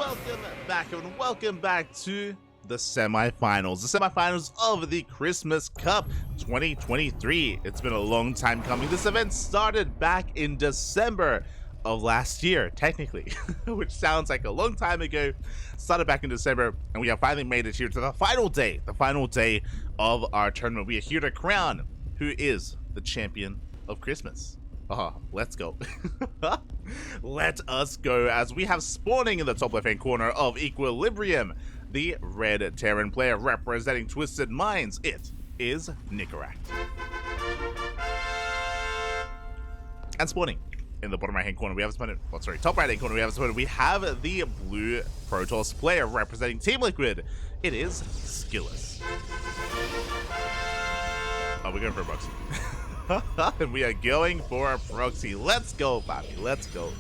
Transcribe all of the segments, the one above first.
Welcome back, everyone. Welcome back to the semifinals. The semifinals of the Christmas Cup 2023. It's been a long time coming. This event started back in December of last year, technically, which sounds like a long time ago. Started back in December, and we have finally made it here to the final day of our tournament. We are here to crown who is the champion of Christmas. Let's go. Let us go, as we have spawning in the top left-hand corner of Equilibrium, the red Terran player representing Twisted Minds. It is Nicoract. And spawning in the bottom right-hand corner, we have a opponent. Oh, sorry, top right-hand corner, we have a opponent. We have the blue Protoss player representing Team Liquid. It is SKillous. Oh, we're going for a proxy. And we are going for a proxy. Let's go, Bobby. Let's go.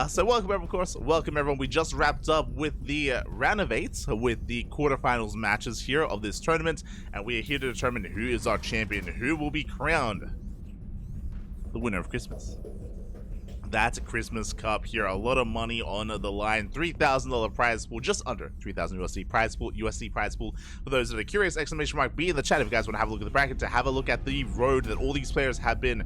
So welcome, everyone, of course. Welcome, everyone. We just wrapped up with the round of 8 with the quarterfinals matches here of this tournament, and we are here to determine who is our champion, who will be crowned the winner of Christmas. That Christmas Cup here, a lot of money on the line. $3,000 prize pool, just under 3,000 USD prize pool. For those that are curious, exclamation mark B in the chat if you guys want to have a look at the bracket, to have a look at the road that all these players have been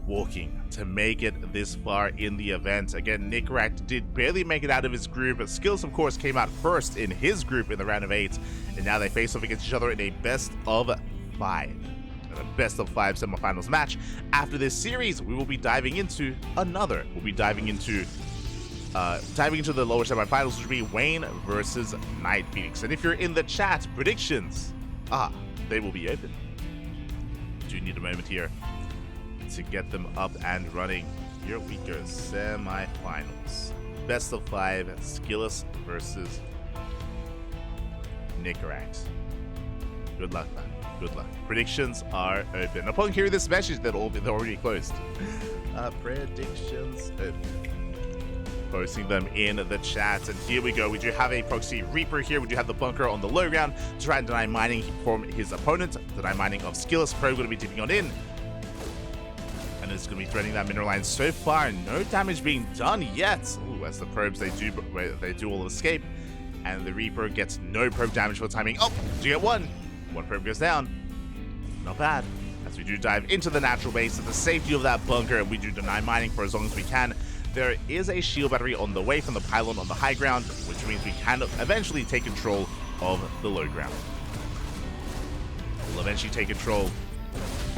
walking to make it this far in the event. Again, Nicoract did barely make it out of his group, but SKillous, of course, came out first in his group in the round of 8, and now they face off against each other in a best of 5. A best of 5 semifinals match. After this series, we will be diving into another. We'll be diving into the lower semifinals, which will be Wayne versus Night Phoenix. And if you're in the chat, predictions, they will be open. Do need a moment here to get them up and running. Here we go. Semifinals. Best of 5. SKillous versus Nicoract. Good luck, man. Good luck. Predictions are open. Upon hearing this message, they're already closed. Predictions open. Posting them in the chat. And here we go. We do have a proxy Reaper here. We do have the bunker on the low ground to try and deny mining from his opponent. Deny mining of SKillous. Probe going to be dipping on in. And it's going to be threatening that mineral line. So far, no damage being done yet. Ooh, as the probes, they do all escape. And the Reaper gets no probe damage for the timing. Oh, do you get one? One probe goes down. Not bad. As we do dive into the natural base at the safety of that bunker, and we do deny mining for as long as we can. There is a shield battery on the way from the pylon on the high ground, which means we can eventually take control of the low ground. We'll eventually take control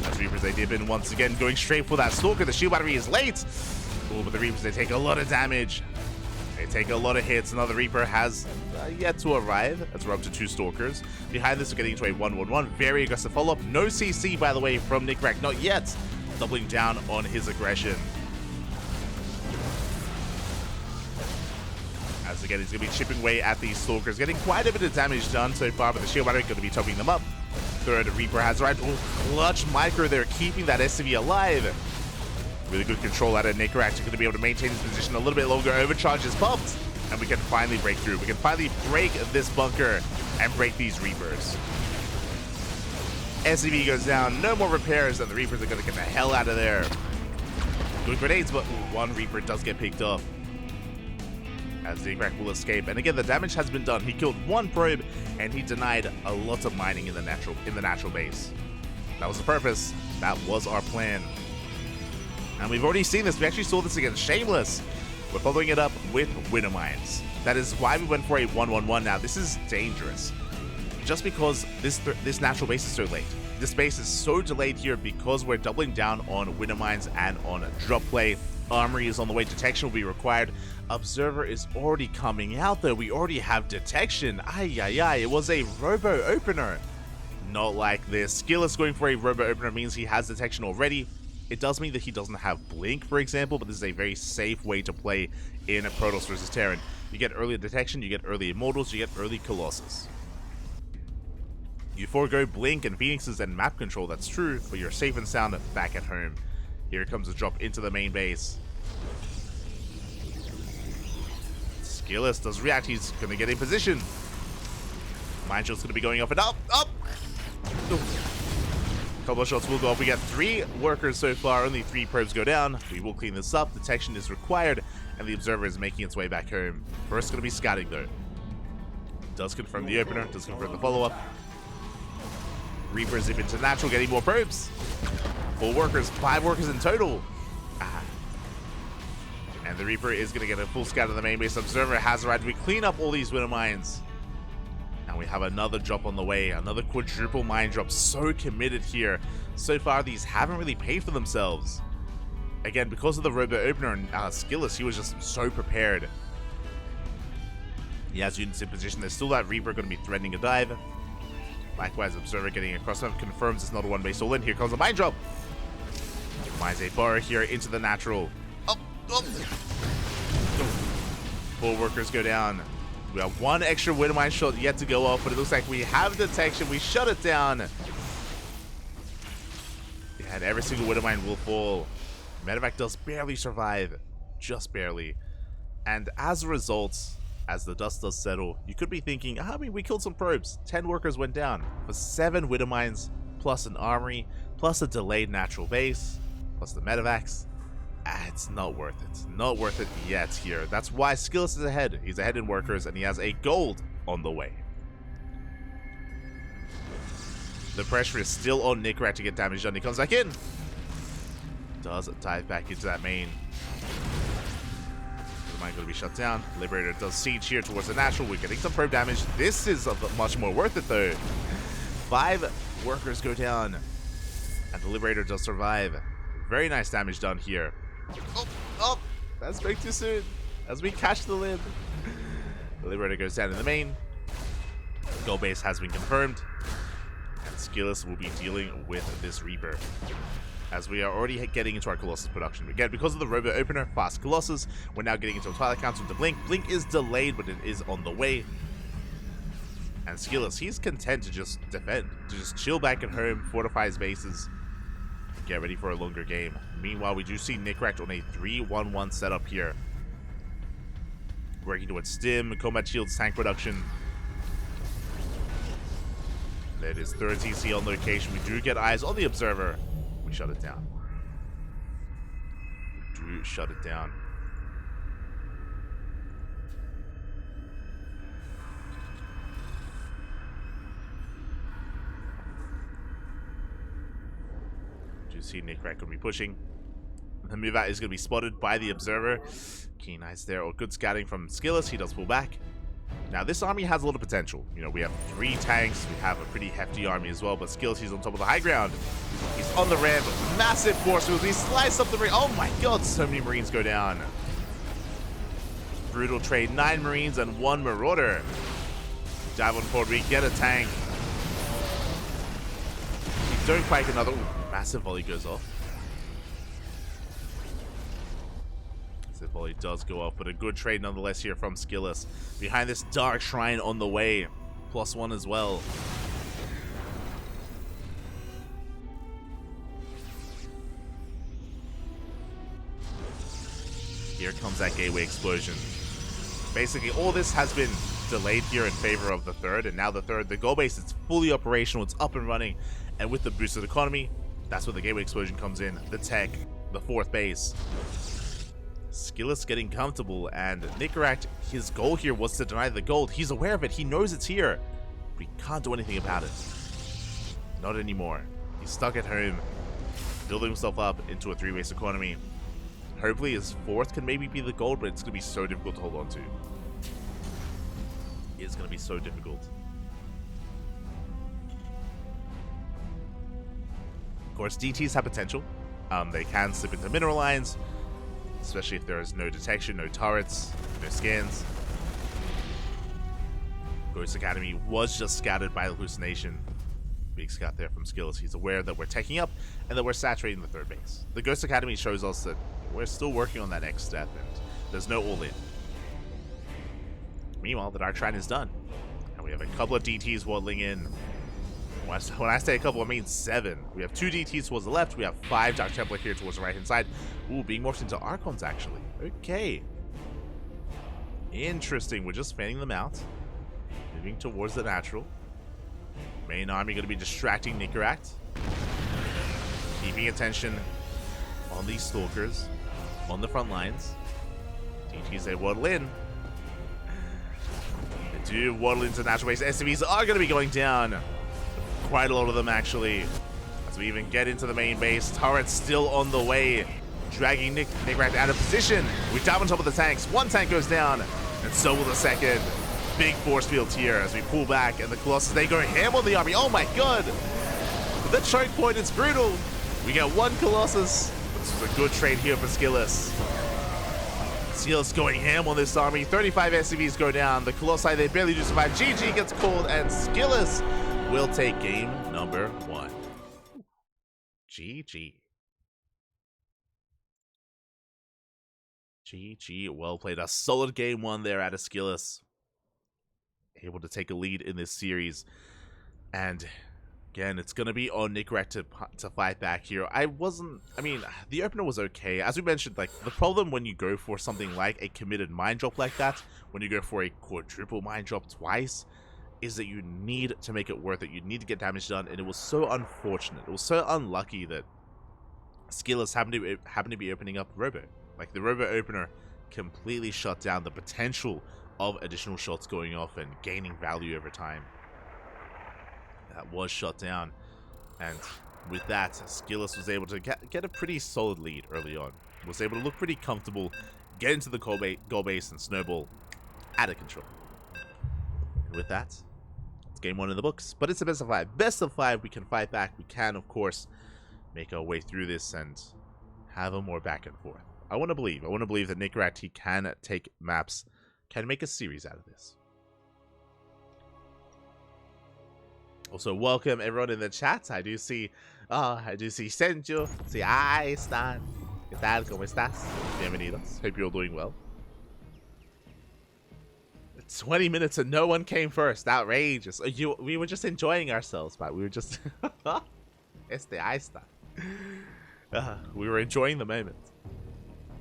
as Reapers, they dip in once again, going straight for that Stalker. The shield battery is late. Oh, but the Reapers, they take a lot of damage. They take a lot of hits. Another Reaper has yet to arrive, as we're up to 2 Stalkers. Behind this, we're getting into a 1-1-1. Very aggressive follow-up. No CC, by the way, from Nicoract. Not yet. Doubling down on his aggression. As again, he's going to be chipping away at these Stalkers. Getting quite a bit of damage done so far, but the shield battery going to be topping them up. Third Reaper has arrived. Oh, clutch micro there, keeping that SCV alive. Really good control out of Nicoract. Going to be able to maintain his position a little bit longer. Overcharge is popped, and we can finally break through. We can finally break this bunker and break these Reapers. SCV goes down. No more repairs, and the Reapers are going to get the hell out of there. Good grenades, but one Reaper does get picked off, as Nicoract will escape. And again, the damage has been done. He killed 1 probe, and he denied a lot of mining in the natural base. That was the purpose. That was our plan. And we've already seen this. We actually saw this against Shameless. We're following it up with Winter Mines. That is why we went for a 1-1-1 now. This is dangerous. Just because this natural base is so late. This base is so delayed here because we're doubling down on Winter Mines and on drop play. Armory is on the way. Detection will be required. Observer is already coming out, though. We already have detection. It was a robo opener. Not like this. SKillous going for a robo opener means he has detection already. It does mean that he doesn't have Blink, for example, but this is a very safe way to play in Protoss versus Terran. You get early detection, you get early Immortals, you get early Colossus. You forego Blink and Phoenixes and map control, that's true, but you're safe and sound back at home. Here comes a drop into the main base. SKillous does react, he's going to get in position. Mine Shot's going to be going up and up. Ooh. Couple of shots will go off. We got 3 workers so far, only 3 probes go down. We will clean this up. Detection is required, and the Observer is making its way back home. First going to be scouting though. Does confirm the opener, does confirm the follow-up. Reaper zip into natural, getting more probes. 4 workers, 5 workers in total. And the Reaper is going to get a full scout of the main base. Observer has arrived. We clean up all these winter mines. And we have another drop on the way. Another quadruple mine drop. So committed here. So far, these haven't really paid for themselves. Again, because of the Robo Opener and SKillous, he was just so prepared. He has units in position. There's still that Reaper going to be threatening a dive. Likewise, Observer getting across them. Confirms it's not a one-base all in. Here comes a mine drop. Mines a burrow here into the natural. Up. 4 workers go down. We have 1 extra winter mine shot yet to go off, but it looks like we have detection. We shut it down. Yeah, and every single winter mine will fall. Medevac does barely survive. Just barely. And as a result, as the dust does settle, you could be thinking, I mean, we killed some probes. 10 workers went down. For 7 winter mines, plus an armory, plus a delayed natural base, plus the medevacs. It's not worth it. Not worth it yet here. That's why SKillous is ahead. He's ahead in workers, and he has a gold on the way. The pressure is still on Nicoract to get damage done. He comes back in. Does dive back into that main. The mine going to be shut down. Liberator does siege here towards the natural. We're getting some probe damage. This is much more worth it, though. 5 workers go down, and the Liberator does survive. Very nice damage done here. Oh, that spoke too soon. As we catch the lib. The Liberator goes down in the main. Gold base has been confirmed. And SKillous will be dealing with this Reaper. As we are already getting into our Colossus production. Again, because of the Robo Opener, fast Colossus, we're now getting into a Twilight Council to Blink. Blink is delayed, but it is on the way. And SKillous, he's content to just defend. To just chill back at home, fortify his bases. Get ready for a longer game. Meanwhile, we do see Nicoract on a 3-1-1 setup here. Working towards stim, combat shields, tank production. That is 3rd TC on location. We do get eyes on the Observer. We shut it down. We do shut it down. You see Nicoract going to be pushing. The move out is going to be spotted by the Observer. Keen eyes there, or good scouting from SKillous. He does pull back. Now this army has a lot of potential. You know, we have 3 tanks. We have a pretty hefty army as well, but SKillous, he's on top of the high ground. He's on the ramp. Massive force moves. He sliced up the ring. Oh my god, so many Marines go down. Brutal trade. 9 Marines and 1 Marauder. Dive on forward. We get a tank. We don't quake another. Ooh, massive volley goes off. The volley does go off, but a good trade nonetheless here from SKillous. Behind this Dark Shrine on the way. +1 as well. Here comes that gateway explosion. Basically, all this has been delayed here in favor of the 3rd, and now the 3rd, the gold base is fully operational, it's up and running, and with the boosted economy, that's where the gateway explosion comes in. The tech, the 4th base. SKillous getting comfortable, and Nicoract, his goal here was to deny the gold. He's aware of it, he knows it's here, but he can't do anything about it. Not anymore. He's stuck at home, building himself up into a 3-base economy. Hopefully his 4th can maybe be the gold, but it's going to be so difficult to hold on to. It's going to be so difficult. Of course, DTs have potential. They can slip into mineral lines, especially if there is no detection, no turrets, no scans. Ghost Academy was just scouted by hallucination. Big scout there from SKillous. He's aware that we're taking up and that we're saturating the 3rd base. The Ghost Academy shows us that we're still working on that next step, and there's no all-in. Meanwhile, the Dark Shrine is done, and we have a couple of DTs waddling in. When I say a couple, I mean 7. We have 2 DTs towards the left. We have 5 Dark Templar here towards the right-hand side. Ooh, being morphed into Archons, actually. Okay. Interesting. We're just fanning them out. Moving towards the natural. Main army going to be distracting Nicoract. Keeping attention on these Stalkers. On the front lines. GG's, they waddle in. They do waddle into natural base. SCVs are going to be going down. Quite a lot of them, actually. As we even get into the main base. Turret's still on the way. Dragging Nicoract out of position. We dive on top of the tanks. One tank goes down, and so will the second. Big force fields here as we pull back, and the Colossus, they go ham on the army. Oh my god! The choke point is brutal. We get one Colossus. This was a good trade here for SKillous. SKillous going ham on this army. 35 SCVs go down. The Colossi, they barely do survive. GG gets called, and SKillous will take game number 1. GG. GG, well played. A solid game 1 there out of SKillous. Able to take a lead in this series. And again, it's going to be on Nicoract to fight back here. I mean, the opener was okay. As we mentioned, like, the problem when you go for something like a committed mine drop like that, when you go for a quadruple mine drop twice, is that you need to make it worth it. You need to get damage done, and it was so unfortunate. It was so unlucky that SKillous happened to be opening up Robo. Like, the Robo opener completely shut down the potential of additional shots going off and gaining value over time. That was shut down, and with that, SKillous was able to get a pretty solid lead early on. Was able to look pretty comfortable, get into the goal base, and snowball out of control. And with that, it's game 1 in the books, but it's a best of 5. Best of 5, we can fight back. We can, of course, make our way through this and have a more back and forth. I want to believe that Nicoract, he can take maps, can make a series out of this. Also, welcome everyone in the chat. I do see Senju. Sí, ahí están. ¿Qué tal? ¿Cómo estás? Bienvenidos. Hope you're all doing well. 20 minutes and no one came first. Outrageous. We were just enjoying ourselves, but we were just... ahí está. We were enjoying the moment.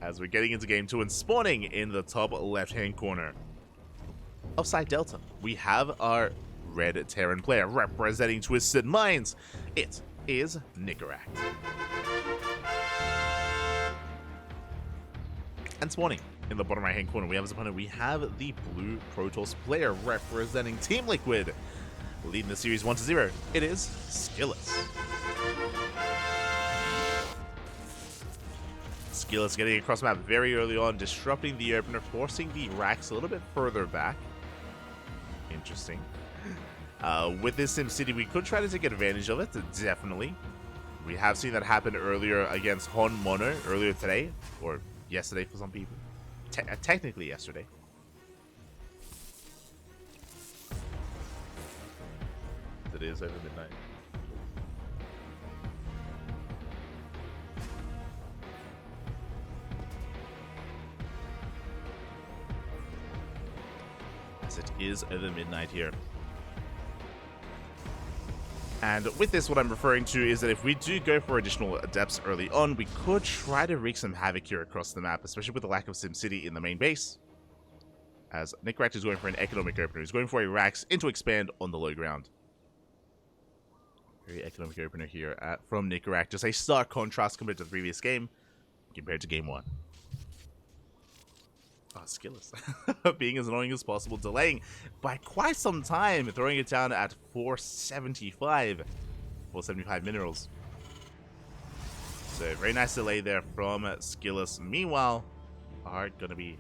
As we're getting into game 2 and spawning in the top left-hand corner of Site Delta, we have our red Terran player representing Twisted Minds. It is Nicoract. And spawning in the bottom right-hand corner, we have as opponent, we have the blue Protoss player representing Team Liquid. Leading the series 1-0, it is SKillous. SKillous getting across the map very early on, disrupting the opener, forcing the racks a little bit further back. Interesting. With this SimCity, we could try to take advantage of it, definitely. We have seen that happen earlier against Hon Mono, earlier today, or yesterday for some people. Technically yesterday. It is over midnight. As it is over midnight here. And with this, what I'm referring to is that if we do go for additional adepts early on, we could try to wreak some havoc here across the map, especially with the lack of SimCity in the main base. As Nicoract is going for an economic opener. He's going for a Rax into expand on the low ground. Very economic opener here from Nicoract. Just a stark contrast compared to the previous game, compared to game 1. Oh, SKillous. Being as annoying as possible, delaying by quite some time, throwing it down at 475. 475 minerals. So, very nice delay there from SKillous. Meanwhile, are going to be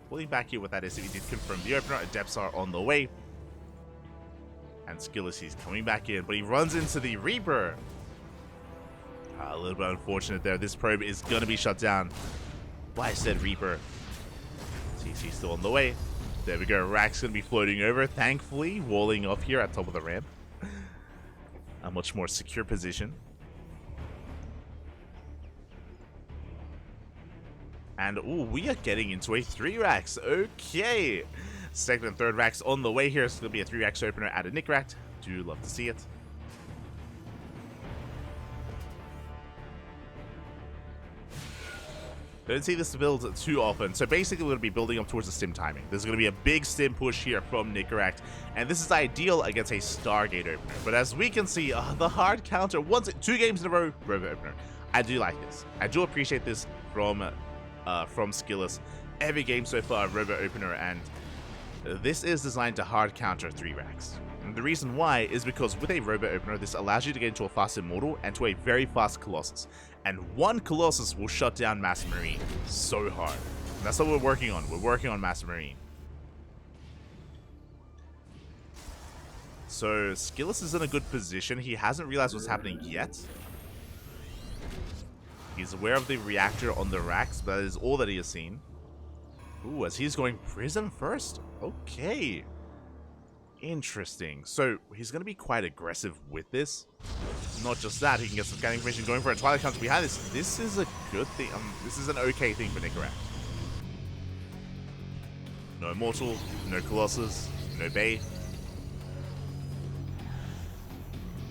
pulling back here with that SCV. Did confirm the opener. Adepts are on the way. And SKillous, he's coming back in, but he runs into the Reaper. A little bit unfortunate there. This probe is going to be shut down by said Reaper. CC still on the way. There we go. Rack's going to be floating over, thankfully, walling off here at top of the ramp. A much more secure position. And, ooh, we are getting into a 3 racks. Okay. Second and third racks on the way here. It's going to be a 3 racks opener at a Nicoract. Do love to see it. Don't see this build too often. So basically we're going to be building up towards the stim timing. There's going to be a big stim push here from Nicoract. And this is ideal against a Stargate opener. But as we can see, the hard counter, 2 games in a row, Robo opener. I do like this. I do appreciate this from SKillous. every game so far of Robo Opener, and this is designed to hard counter 3 racks. And the reason why is because with a Robo Opener, this allows you to get into a fast Immortal and to a very fast Colossus. And one Colossus will shut down Master Marine so hard. And that's what we're working on. We're working on Master Marine. So SKillous is in a good position. He hasn't realized what's happening yet. He's aware of the reactor on the racks, but that is all that he has seen. Ooh, as he's going Prism first? Okay. Interesting. So he's going to be quite aggressive with this. Not just that, he can get some scanning information going for a Twilight Counter behind this. This is a good thing. This is an okay thing for Nicoract. No Immortal, no Colossus, no Bay.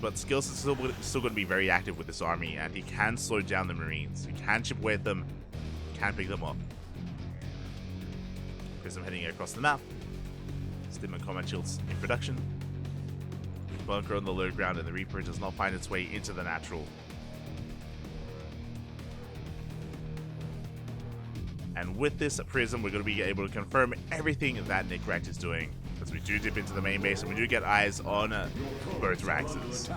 But SKillous is still going to be very active with this army, and he can slow down the Marines. He can chip away at them, can pick them up. Prism heading across the map. Stim and Combat Shields in production. Bunker on the low ground, and the Reaper does not find its way into the natural. And with this Prism, we're going to be able to confirm everything that Nicoract is doing, as we do dip into the main base and we do get eyes on both Raxes.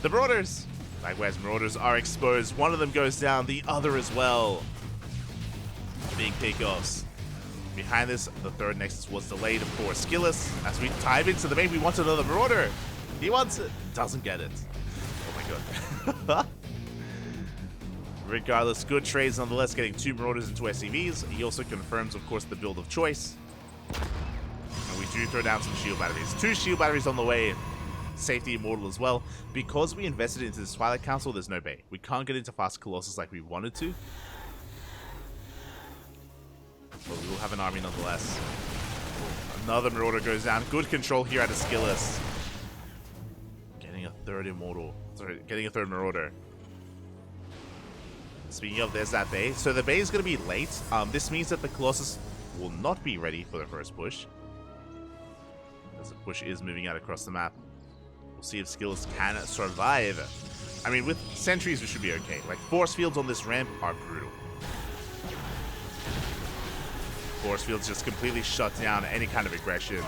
The Marauders! Likewise, Marauders are exposed. One of them goes down, the other as well. Big pickoffs. Behind this, the third Nexus was delayed for SKillous. As we dive into the main, we want another Marauder. He wants it, doesn't get it. Oh my god. Regardless, good trades nonetheless, getting 2 Marauders into SCVs. He also confirms, of course, the build of choice. And we do throw down some shield batteries. 2 shield batteries on the way. Safety Immortal as well. Because we invested into this Twilight Council, there's no Bay. We can't get into fast Colossus like we wanted to. But we will have an army nonetheless. Another Marauder goes down. Good control here out of SKillous. Getting a third Immortal. Sorry, getting a third Marauder. Speaking of, there's that Bay. So the Bay is going to be late. This means that the Colossus will not be ready for the first push. As the push is moving out across the map. We'll see if SKillous can survive. I mean, with sentries, we should be okay. Like, force fields on this ramp are brutal. Force fields just completely shut down any kind of aggression.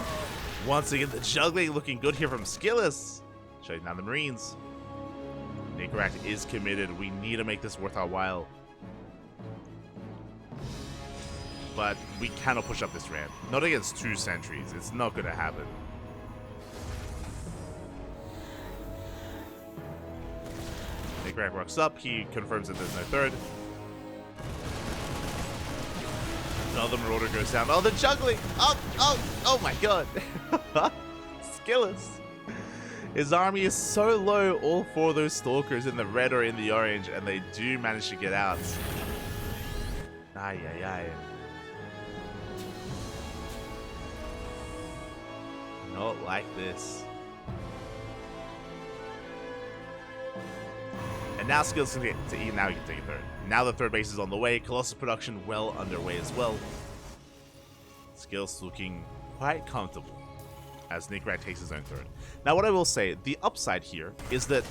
Once again, the juggling looking good here from SKillous. Shutting down the Marines. Nicoract is committed. We need to make this worth our while. But we cannot push up this ramp. Not against 2 sentries. It's not going to happen. Nicoract rocks up. He confirms that there's no third. Another Marauder goes down. Oh, the juggling! Oh my god! SKillous! His army is so low, all 4 of those Stalkers in the red or in the orange, and they do manage to get out. Ay, ay, ay. Not like this. And now SKillous can get to eat. Now you can take a third. Now the third base is on the way. Colossus production well underway as well. SKillous looking quite comfortable as Nicoract takes his own third. Now what I will say, the upside here is that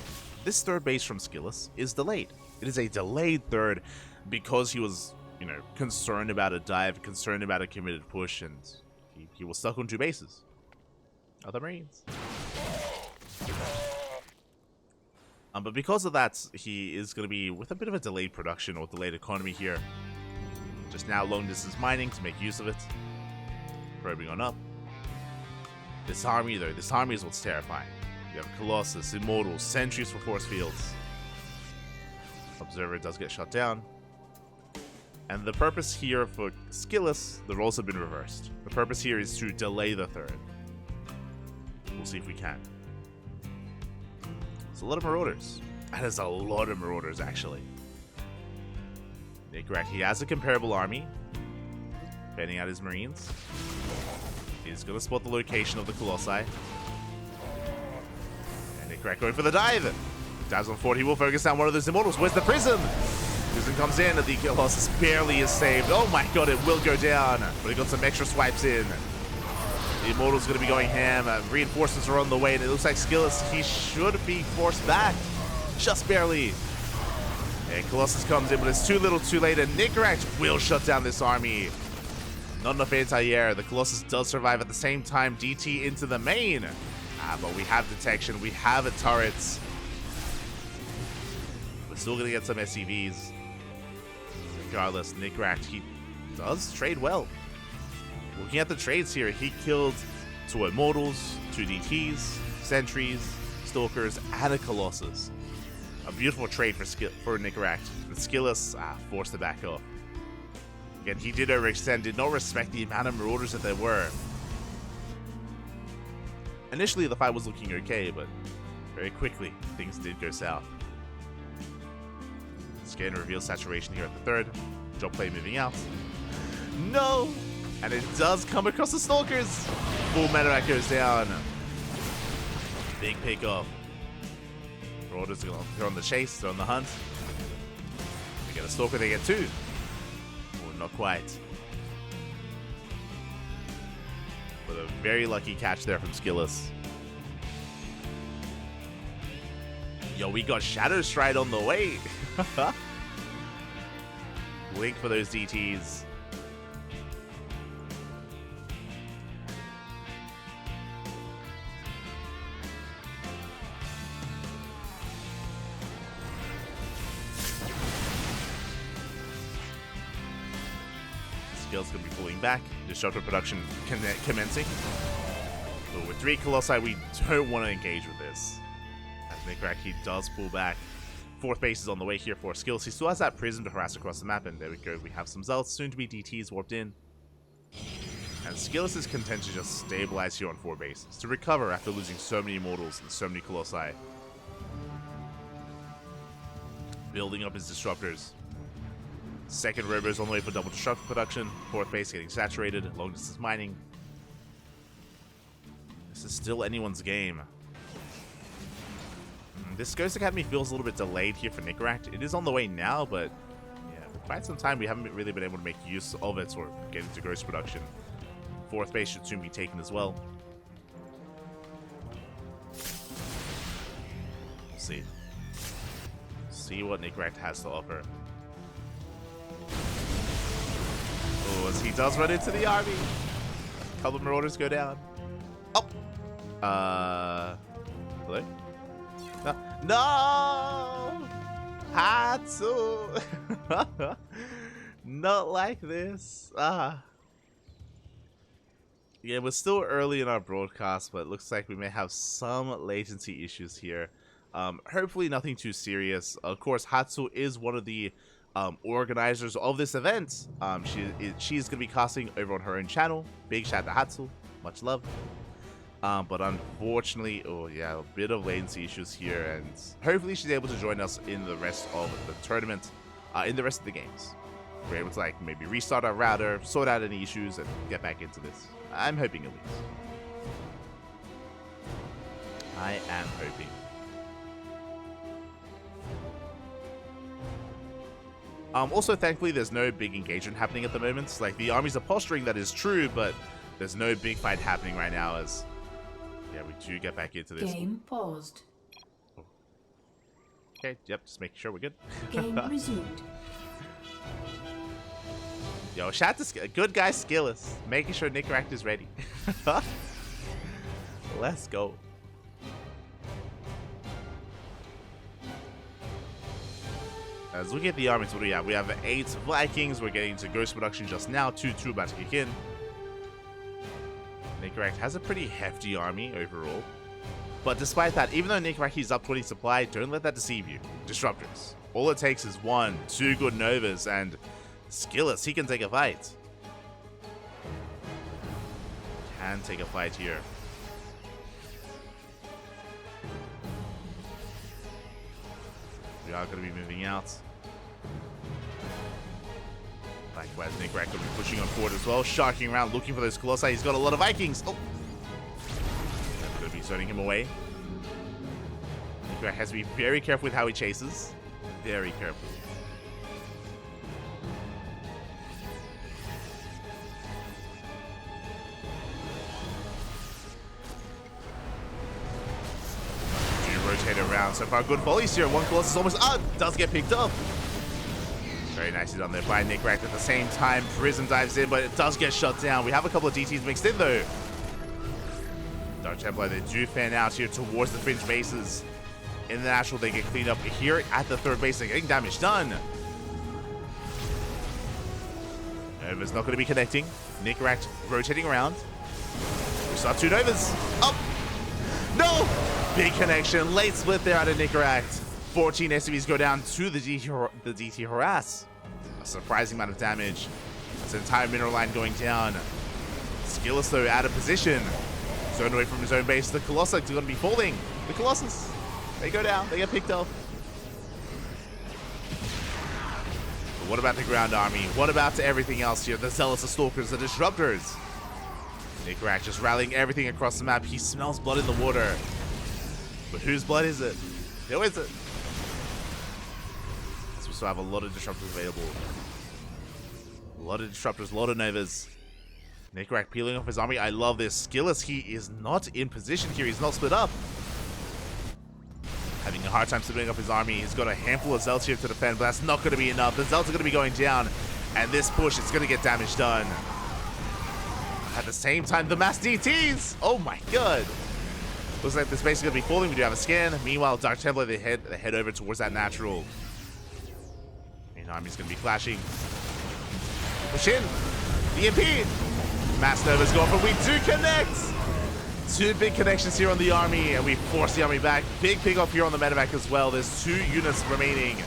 this third base from SKillous is delayed. It is a delayed third because he was, you know, concerned about a dive, concerned about a committed push, and he was stuck on 2 bases. Other Marines. But because of that, he is going to be with a bit of a delayed production or delayed economy here. Just now long distance mining to make use of it. Probing on up. This army though, this army is what's terrifying. You have Colossus, Immortals, Sentries for force fields. Observer does get shut down. And the purpose here for SKillous, the roles have been reversed. The purpose here is to delay the third. We'll see if we can. It's a lot of Marauders. That is a lot of Marauders, actually. Nicoract, he has a comparable army. Fanning out his Marines. He's going to spot the location of the Colossi. And Nicoract going for the dive. Dives on forward, he will focus down one of those Immortals. Where's the Prism? Prism comes in, and the Colossus barely is saved. Oh my god, it will go down. But he got some extra swipes in. The Immortal's going to be going ham. Reinforcements are on the way, and it looks like SKillous, he should be forced back. Just barely. And Colossus comes in, but it's too little too late, and Nicoract will shut down this army. Not enough anti-air. The Colossus does survive at the same time. DT into the main. But we have detection. We have a turrets. We're still going to get some SCVs. Regardless, Nicoract, he does trade well. Looking at the trades here, he killed 2 Immortals, 2 DTs, Sentries, Stalkers, and a Colossus. A beautiful trade for Nicoract. The SKillous forced to back off. Again, he did overextend, did not respect the amount of Marauders that there were. Initially, the fight was looking okay, but very quickly, things did go south. Scan reveals saturation here at the 3rd. Job play moving out. No! And it does come across the Stalkers! Full Nicoract goes down. Big pick off. Marauders are on the chase, they're on the hunt. They get a Stalker, they get 2. Oh, not quite. But a very lucky catch there from SKillous. Yo, we got Shadow Stride on the way. Link for those DTs. Skill's gonna be pulling back. Disruptor production commencing. But with 3 Colossi, we don't want to engage with this. As Nicoract, he does pull back. 4th base is on the way here for SKillous. He still has that prism to harass across the map, and there we go. We have some Zealots, soon to be DTs warped in. And SKillous is content to just stabilize here on 4 bases, to recover after losing so many Immortals and so many Colossi. Building up his Disruptors. 2nd Robo's on the way for double Disruptor production. 4th base getting saturated, long distance mining. This is still anyone's game. This Ghost Academy feels a little bit delayed here for Nicoract. It is on the way now, but yeah, for quite some time we haven't really been able to make use of it or get into Ghost production. 4th base should soon be taken as well. We'll see. See what Nicoract has to offer. Oh, as he does run into the army. A couple of Marauders go down. Oh! Hello? No! Hatsu! Not like this. Yeah, we're still early in our broadcast, but it looks like we may have some latency issues here. Hopefully nothing too serious. Of course, Hatsu is one of the organizers of this event. She's going to be casting over on her own channel. Big shout out to Hatsu. Much love. But unfortunately, oh yeah, a bit of latency issues here, and hopefully she's able to join us in the rest of the tournament, in the rest of the games. We're able to like maybe restart our router, sort out any issues, and get back into this. I'm hoping at least. I am hoping. Also, thankfully, there's no big engagement happening at the moment. Like, the armies are posturing, that is true, but there's no big fight happening right now as... Yeah, we do get back into this. Game paused. Oh. Okay, yep, just making sure we're good. Game resumed. Yo, shout out to good guy SKillous, making sure Nicoract is ready. Let's go. As we get the armies, what do we have? We have 8 Vikings. We're getting to Ghost production just now. 2 about to kick in. Nicoract has a pretty hefty army overall. But despite that, even though Nicoract is up 20 supply, don't let that deceive you. Disruptors. All it takes is 1, 2 good Novas, and SKillous, he can take a fight. Can take a fight here. We are going to be moving out. Likewise, Nicoract will be pushing on forward as well, sharking around, looking for those Colossi. He's got a lot of Vikings. Oh! Going to be zoning him away. Nicoract has to be very careful with how he chases. Very careful. Rotate around. So far, good volleys here. 1 Colossus almost does get picked up. Very nicely done there by Nicoract. At the same time, Prism dives in, but it does get shut down. We have a couple of DTs mixed in, though. Dark Templar, they do fan out here towards the fringe bases. In the natural, they get cleaned up. Here at the third base, they're getting damage done. Nova's not going to be connecting. Nicoract rotating around. We still have 2 Novas. Up! No! Big connection. Late split there out of Nicoract. 14 SCVs go down to the DT harass. A surprising amount of damage. That's an entire mineral line going down. SKillous, though, out of position. Zoned away from his own base. The Colossus are going to be falling. The Colossus. They go down. They get picked off. But what about the ground army? What about everything else here? The Zealots, the Stalkers, the Disruptors. Nicoract just rallying everything across the map. He smells blood in the water. But whose blood is it? Who is it? So we still have a lot of Disruptors available. A lot of Disruptors, a lot of Novas. Nicoract peeling off his army. I love this. SKillous, he is not in position here. He's not split up. Having a hard time splitting up his army. He's got a handful of Zealots here to defend, but that's not going to be enough. The Zealots are going to be going down, and this push is going to get damage done. At the same time, the mass DTs! Oh my god! Looks like this base is going to be falling. We do have a scan. Meanwhile, Dark Templar, they head over towards that natural. Main army's going to be flashing. Push in! The EMP! Mass Nova's gone, but we do connect! 2 big connections here on the army, and we force the army back. Big pick off here on the medevac as well. There's 2 units remaining.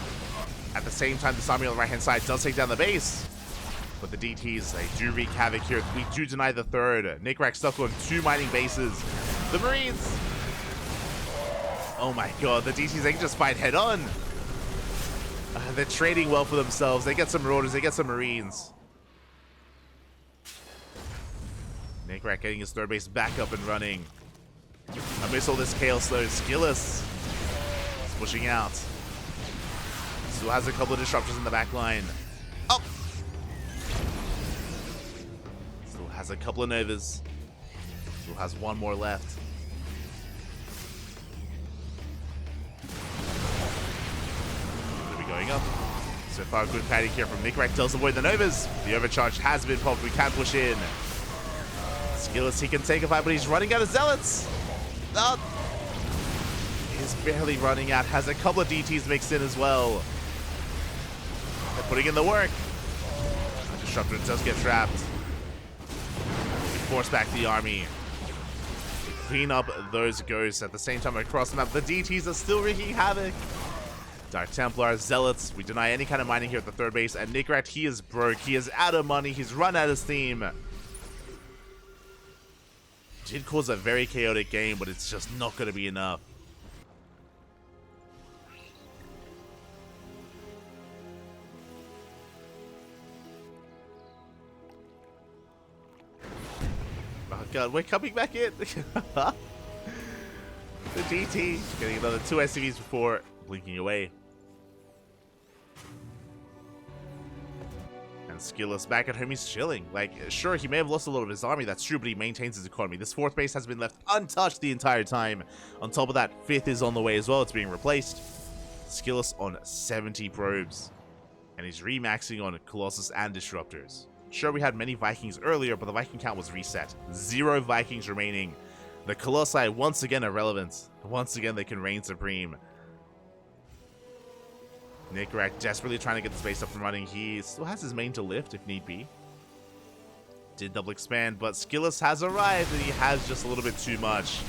At the same time, this army on the right-hand side does take down the base. But the DTs, they do wreak havoc here. We do deny the third. Nicoract stuck on 2 mining bases. The Marines! Oh my god, the DTs, they can just fight head on. They're trading well for themselves. They get some Marauders, they get some Marines. Nicoract getting his third base back up and running. Amidst all this chaos though, SKillous is pushing out. Still has a couple of Disruptors in the back line. Up! Still has a couple of Novas. Still has 1 more left. Gonna be going up. So far, good padding here from Nicoract. Does avoid the Novas. The overcharge has been popped. We can push in. SKillous, he can take a fight, but he's running out of Zealots. He's barely running out. Has a couple of DTs mixed in as well. They're putting in the work. The Disruptor does get trapped. We force back the army. We clean up those ghosts. At the same time, across the map, the DTs are still wreaking havoc. Dark Templar, Zealots. We deny any kind of mining here at the third base. And Nicoract, he is broke. He is out of money. He's run out of steam. Did cause a very chaotic game, but it's just not going to be enough. Oh god, we're coming back in. The DT getting another 2 SCVs before blinking away. SKillous back at home, he's chilling. Like, sure, he may have lost a lot of his army, that's true, but he maintains his economy. This 4th base has been left untouched the entire time. On top of that, 5th is on the way as well. It's being replaced. SKillous on 70 probes. And he's remaxing on Colossus and Disruptors. Sure, we had many Vikings earlier, but the Viking count was reset. 0 Vikings remaining. The Colossi, once again, irrelevant. Once again, they can reign supreme. Nicoract desperately trying to get the space up and running. He still has his main to lift if need be. Did double expand, but SKillous has arrived and he has just a little bit too much.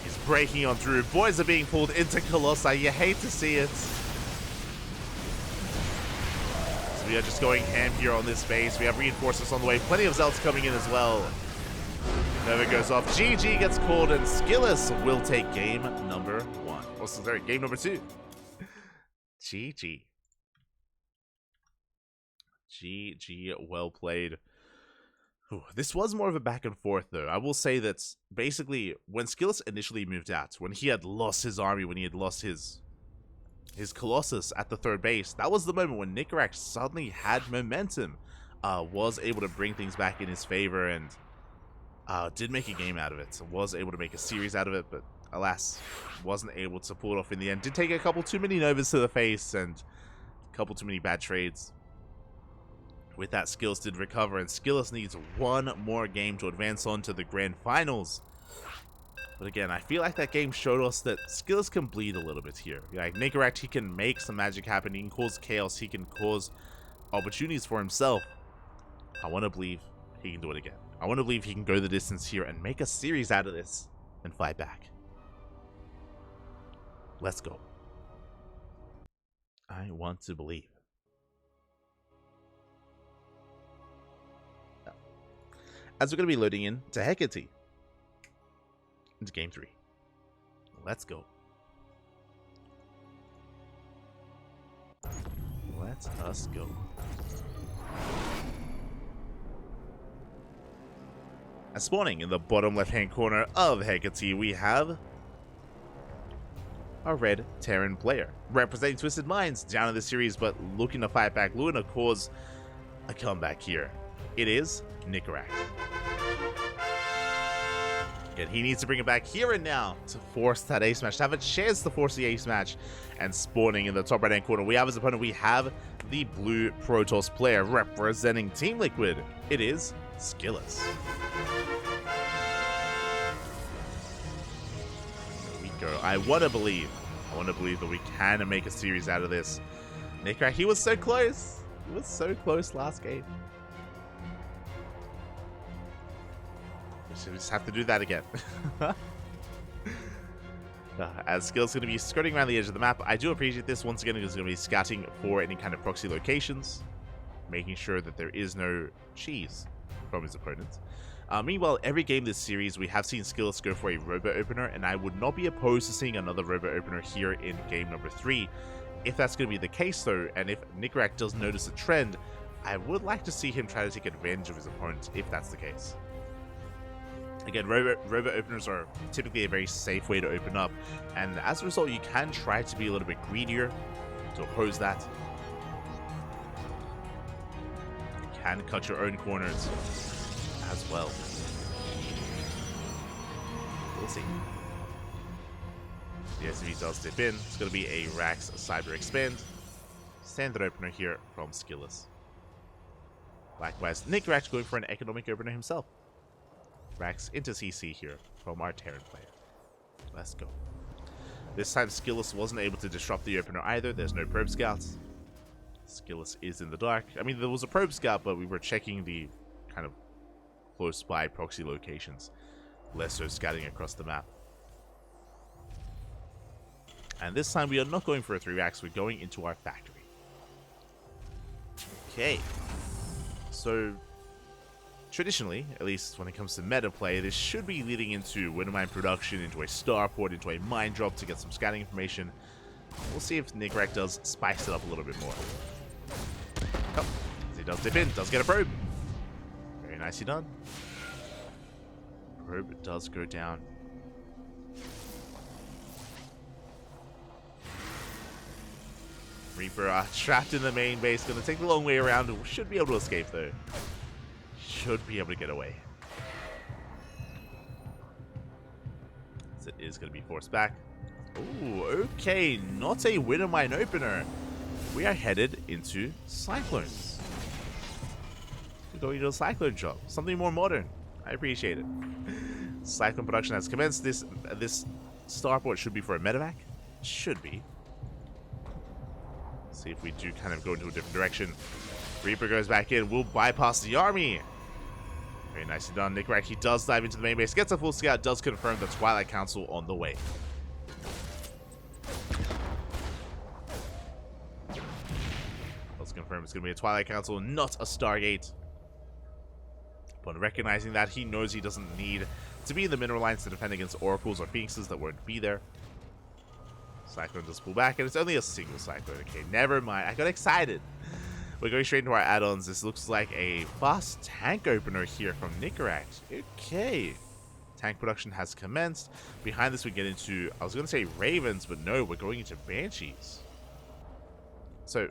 He's breaking on through. Boys are being pulled into Colossi. You hate to see it. So we are just going ham here on this base. We have reinforcements on the way. Plenty of Zealots coming in as well. Nova goes off. GG gets called and SKillous will take game number 1. Oh, sorry, game number 2. GG. GG, well played. Whew. This was more of a back and forth, though. I will say that basically, when SKillous initially moved out, when he had lost his army, when he had lost his Colossus at the third base, that was the moment when Nicoract suddenly had momentum, was able to bring things back in his favor, and did make a game out of it. Was able to make a series out of it, but alas, wasn't able to pull it off in the end. Did take a couple too many Novas to the face, and couple too many bad trades. With that, SKillous did recover, and SKillous needs one more game to advance on to the Grand Finals. But again, I feel like that game showed us that SKillous can bleed a little bit here. Like Nicoract, he can make some magic happen, he can cause chaos, he can cause opportunities for himself. I want to believe he can do it again. I want to believe he can go the distance here and make a series out of this and fight back. Let's go. I want to believe. As we're going to be loading in to Hecate into game 3. Let's go. Let us go. And spawning in the bottom left-hand corner of Hecate, we have a red Terran player representing Twisted Minds down in the series, but looking to fight back, looking to cause a comeback here. It is Nicoract. And he needs to bring it back here and now to force that ace match, to have a chance to force the ace match. And spawning in the top right-hand corner, we have as opponent, we have the blue Protoss player representing Team Liquid. It is SKillous. There we go. I want to believe that we can make a series out of this. Nicoract, he was so close. He was so close last game. We just have to do that again. As SKillous is going to be skirting around the edge of the map, I do appreciate this. Once again, he's going to be scouting for any kind of proxy locations, making sure that there is no cheese from his opponents. Meanwhile, every game this series, we have seen SKillous go for a robo opener, and I would not be opposed to seeing another robo opener here in game number 3. If that's going to be the case, though, and if Nicoract does notice a trend, I would like to see him try to take advantage of his opponent, if that's the case. Again, robo openers are typically a very safe way to open up, and as a result, you can try to be a little bit greedier to oppose that. You can cut your own corners as well. We'll see. The SCV does dip in. It's going to be a Rax Cyber Expand. Standard opener here from SKillous. Likewise, Nicoract going for an economic opener himself. Rax into CC here from our Terran player. Let's go. This time SKillous wasn't able to disrupt the opener either. There's no probe scouts. SKillous is in the dark. I mean, there was a probe scout, but we were checking the kind of close by proxy locations. Less so scouting across the map. And this time we are not going for a 3-Rax. We're going into our factory. Okay. So traditionally, at least when it comes to meta play, this should be leading into winter mine production, into a starport, into a mine drop to get some scouting information. We'll see if Nicoract does spice it up a little bit more. Oh, he does dip in, does get a probe. Very nicely done. Probe does go down. Reaper trapped in the main base, gonna take the long way around. Should be able to escape though. Should be able to get away. As it is going to be forced back. Ooh, okay, not a winter mine opener. We are headed into Cyclones. We're going to a Cyclone job. Something more modern. I appreciate it. Cyclone production has commenced. This starport should be for a medevac. Should be. See if we do kind of go into a different direction. Reaper goes back in. We'll bypass the army. Very nicely done. Nicoract, he does dive into the main base, gets a full scout, does confirm the Twilight Council on the way. Let's confirm it's going to be a Twilight Council, not a Stargate. Upon recognizing that, he knows he doesn't need to be in the mineral lines to defend against Oracles or Phoenixes that won't be there. Cyclone does pull back, and it's only a single Cyclone. Okay, never mind. I got excited. We're going straight into our add-ons. This looks like a fast tank opener here from Nicoract. Okay. Tank production has commenced. Behind this we get into, I was going to say Ravens, but no, we're going into Banshees. So,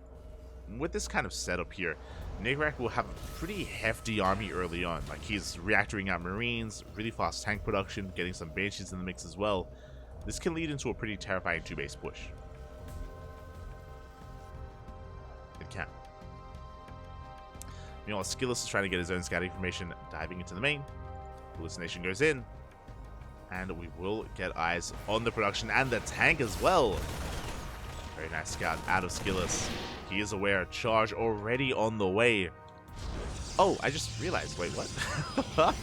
with this kind of setup here, Nicoract will have a pretty hefty army early on. Like, he's reactoring out Marines, really fast tank production, getting some Banshees in the mix as well. This can lead into a pretty terrifying 2-base push. It can. Meanwhile, SKillous is trying to get his own scouting information, diving into the main. Hallucination goes in. And we will get eyes on the production and the tank as well. Very nice scout out of SKillous. He is aware. Charge already on the way. Oh, I just realized. Wait, what?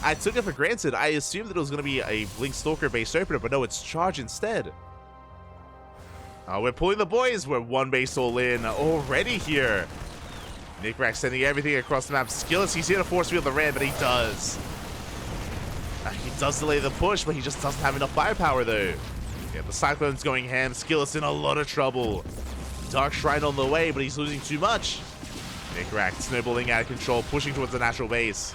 I took it for granted. I assumed that it was going to be a Blink Stalker based opener, but no, it's Charge instead. We're pulling the boys. We're one base all in already here. Nicoract sending everything across the map. SKillous, he's here to force field the red, but he does. He does delay the push, but he just doesn't have enough firepower, though. Yeah, the Cyclone's going ham. SKillous in a lot of trouble. Dark Shrine on the way, but he's losing too much. Nicoract snowballing out of control, pushing towards the natural base.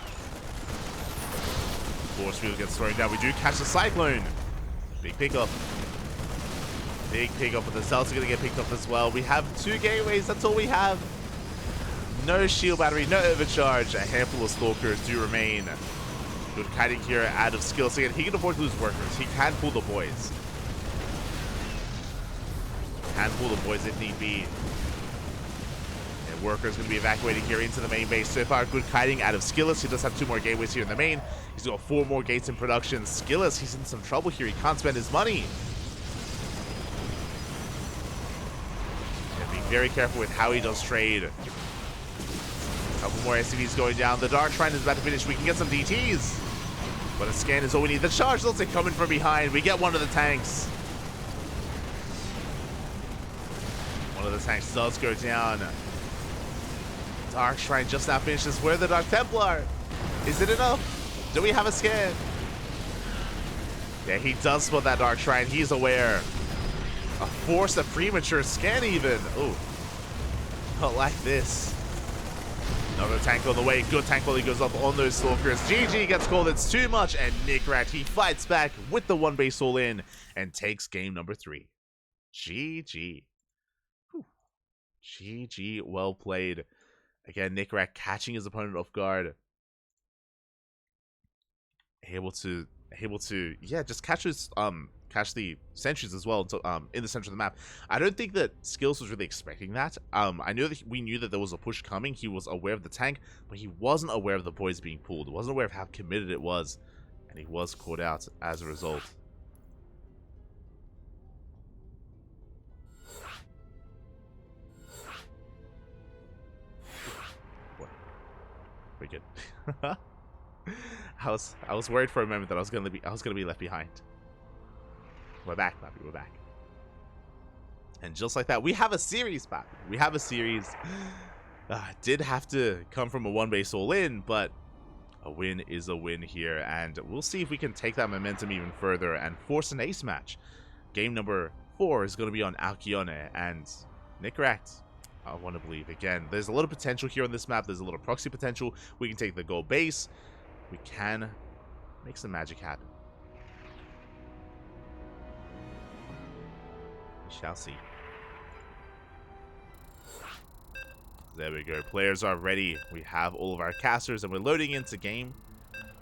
Force field gets thrown down. We do catch the Cyclone. Big pickup. Big pickup, but the Zelts are going to get picked up as well. We have 2 gateways. That's all we have. No shield battery, no overcharge. A handful of Stalkers do remain. Good kiting here out of SKillous. Again, he can afford to lose workers. He can pull the boys. Can pull the boys if need be. And workers going to be evacuating here into the main base. So far, good kiting out of SKillous. He does have 2 more gateways here in the main. He's got 4 more gates in production. SKillous, he's in some trouble here. He can't spend his money. And be very careful with how he does trade. Couple more SCVs going down. The Dark Shrine is about to finish. We can get some DTs. But a scan is all we need. The charge looks like coming from behind. We get one of the tanks. One of the tanks does go down. Dark Shrine just now finishes. Where the Dark Templar? Is it enough? Do we have a scan? Yeah, he does spot that Dark Shrine. He's aware. A force, a premature scan even. Ooh. Not like this. Another tank on the way. Good tank quality goes up on those Stalkers. GG gets called. It's too much. And Nicoract, he fights back with the 1 base all in and takes game number 3. GG. Whew. GG. Well played. Again, Nicoract catching his opponent off guard. Able to, yeah, just catch the sentries as well in the center of the map. I don't think that SKillous was really expecting that. I know that we knew that there was a push coming. He was aware of the tank, but he wasn't aware of the boys being pulled. He wasn't aware of how committed it was, and he was caught out as a result. Pretty good. I was worried for a moment that I was gonna be left behind. We're back, Pappy. We're back. And just like that, we have a series, Pappy. We have a series. Did have to come from a 1 base all in, but a win is a win here, and we'll see if we can take that momentum even further and force an ace match. Game number 4 is going to be on Alcyone and Nicoract. I want to believe again. There's a lot of potential here on this map. There's a lot of proxy potential. We can take the gold base. We can make some magic happen. We shall see. There we go. Players are ready. We have all of our casters, and we're loading into game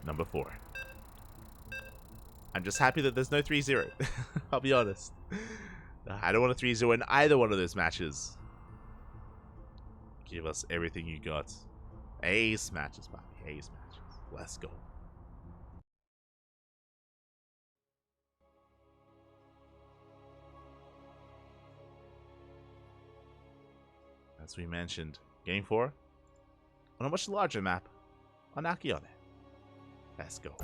number 4. I'm just happy that there's no 3-0. I'll be honest. I don't want a 3-0 in either one of those matches. Give us everything you got. Ace matches, Bobby. Ace matches. Let's go. As we mentioned, game 4 on a much larger map on Alcyone. Let's go.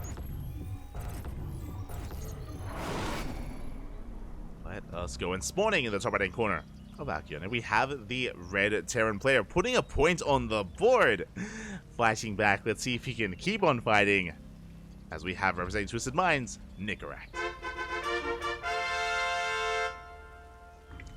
Let us go. And spawning in the top right-hand corner of Alcyone, we have the red Terran player putting a point on the board. Flashing back. Let's see if he can keep on fighting. As we have representing Twisted Minds, Nicoract.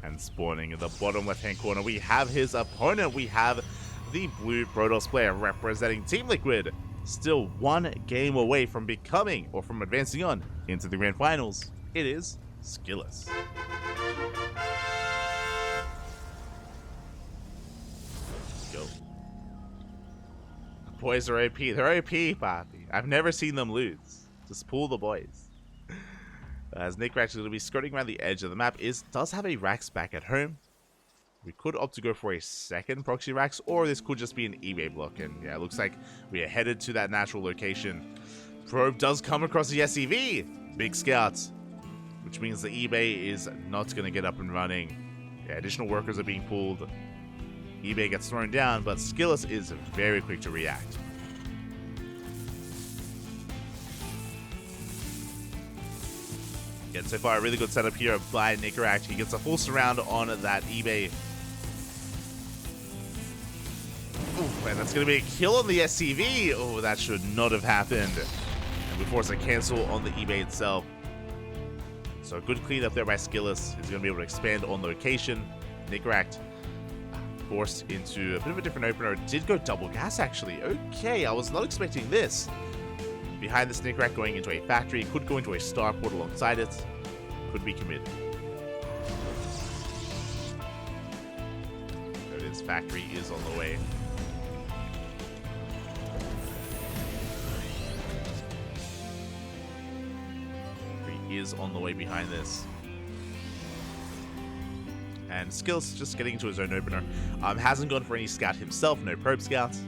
And spawning in the bottom left-hand corner, we have his opponent. We have the blue Protoss player representing Team Liquid. Still 1 game away from becoming, or from advancing on, into the Grand Finals. It is SKillous. Let's go. The boys are OP. They're OP, Papi. I've never seen them lose. Just pull the boys. As Nicoract is going to be skirting around the edge of the map, does have a Rax back at home. We could opt to go for a second proxy racks, or this could just be an eBay block. And yeah, it looks like we are headed to that natural location. Probe does come across the SEV. Big scouts, which means the eBay is not going to get up and running. Yeah, additional workers are being pulled. eBay gets thrown down, but SKillous is very quick to react. Again, so far a really good setup here by Nicoract. He gets a full surround on that eBay. Ooh, and that's going to be a kill on the SCV. Oh, that should not have happened. And we force a cancel on the eBay itself. So a good cleanup there by SKillous. He's going to be able to expand on location. Nicoract forced into a bit of a different opener. Did go double gas, actually. Okay, I was not expecting this. Behind this, Nicoract going into a factory. Could go into a starport alongside it. Could be committed. There it is. Factory is on the way. Factory is on the way behind this. And SKillous just getting into his own opener. Hasn't gone for any scout himself. No probe scouts.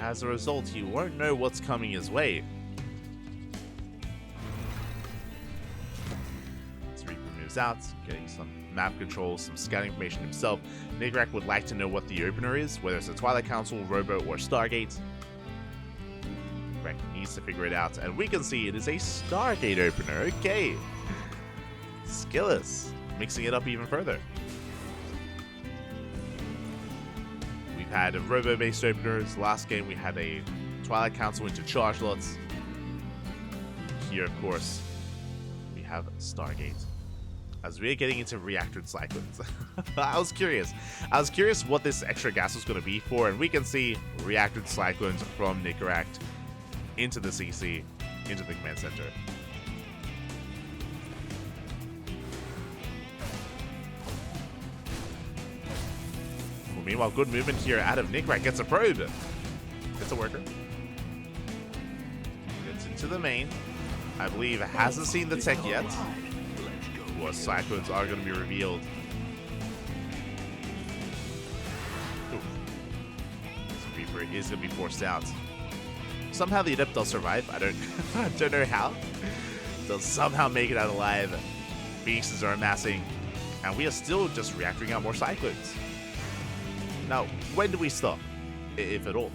As a result, he won't know what's coming his way. As Reaper moves out, getting some map control, some scouting information himself. Nicoract would like to know what the opener is, whether it's a Twilight Council, Robo, or Stargate. Nicoract needs to figure it out, and we can see it is a Stargate opener. Okay. SKillous mixing it up even further. Had robo-based openers. Last game we had a Twilight Council into charge lots. Here, of course, we have Stargate. As we are getting into reactored cyclones. I was curious what this extra gas was going to be for, and we can see reactored cyclones from Nicoract into the CC, into the command center. Meanwhile, good movement here out of Nicoract. Gets a probe. Gets a worker. Gets into the main. I believe hasn't seen the tech yet. What cyclones are going to be revealed. This Reaper is going to be forced out. Somehow the Adept does survive. I don't know how. Does somehow make it out alive. Beasts are amassing. And we are still just reacting out more cyclones. Now, when do we stop? If at all?